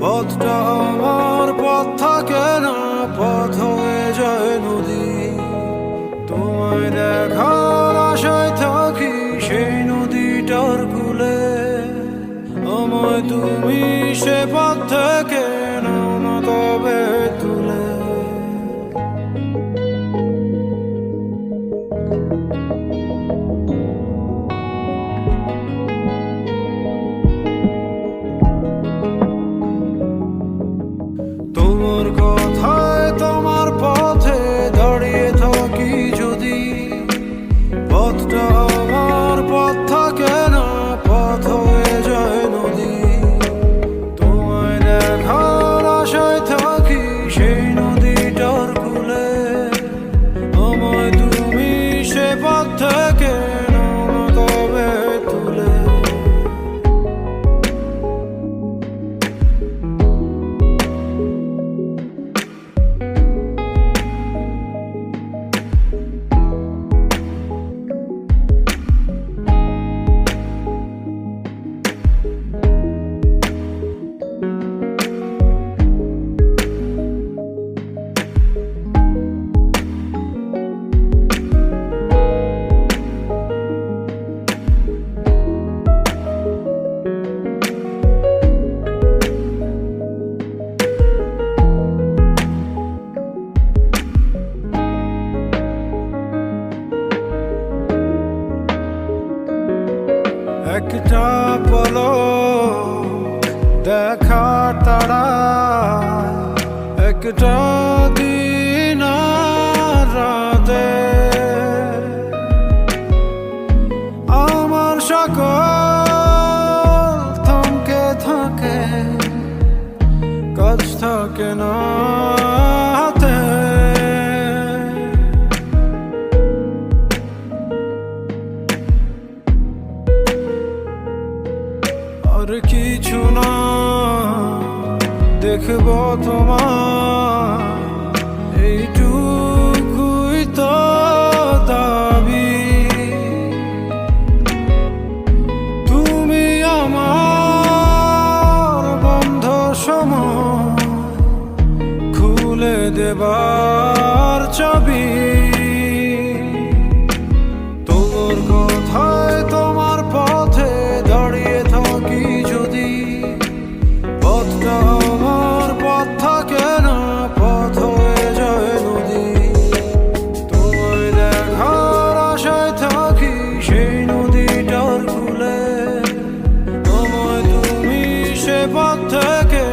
পথটা আমার পথ থাকে না, পথ হয়ে যায় নদী। তোমায় দেখার আশায় থাকি সেই নদীটার কূলে। আমায় তুমি সে পথ থেকে নাও না তবে তুলে। তোমার কথায় তোমার পথে দাঁড়িয়ে থাকি যদি, পথটা আমার পথ থাকে না, পথ হয়ে যায় নদী। তোমায় দেখার আশায় থাকি সেই নদীটার কূলে। আমায় তুমি সে পথ থেকে নাও না তবে তুলে। একটা পলক দেখার তাড়া, একটা দিন আর রাতে আমার সকল থমকে থাকে, কাজ থাকে না হাতে। আর কিছু না দেখব তোমার, এইটুকুই তো দাবি। তুমি আমার বন্ধ সময় খুলে দেবার চাবি। তোর কথায় তোমার পথে দাঁড়িয়ে থাকি যদি, পথটা আমার পথ থাকে না, পথ হয়ে যায় নদী। তোমায় দেখার আশায় থাকি সেই নদীটার কূলে। আমায় তুমি সে পথ থেকে